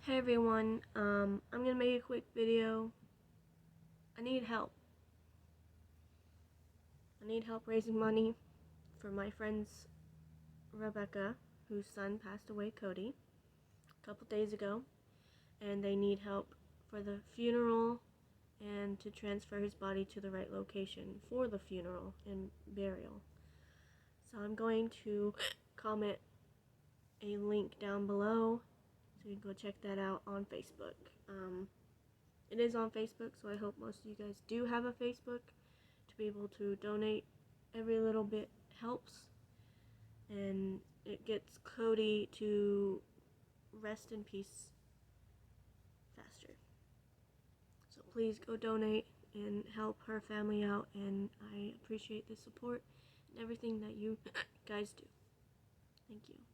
Hey everyone, I'm gonna make a quick video. I need help. I need help raising money for my friend's Rebecca, whose son passed away, Cody, a couple days ago, and they need help for the funeral and to transfer his body to the right location for the funeral and burial. So I'm going to comment a link down below so you can go check that out on Facebook. It is on Facebook, so I hope most of you guys do have a Facebook to be able to donate. Every little bit helps, and it gets Cody to rest in peace faster. So please go donate and help her family out, and I appreciate the support and everything that you guys do. Thank you.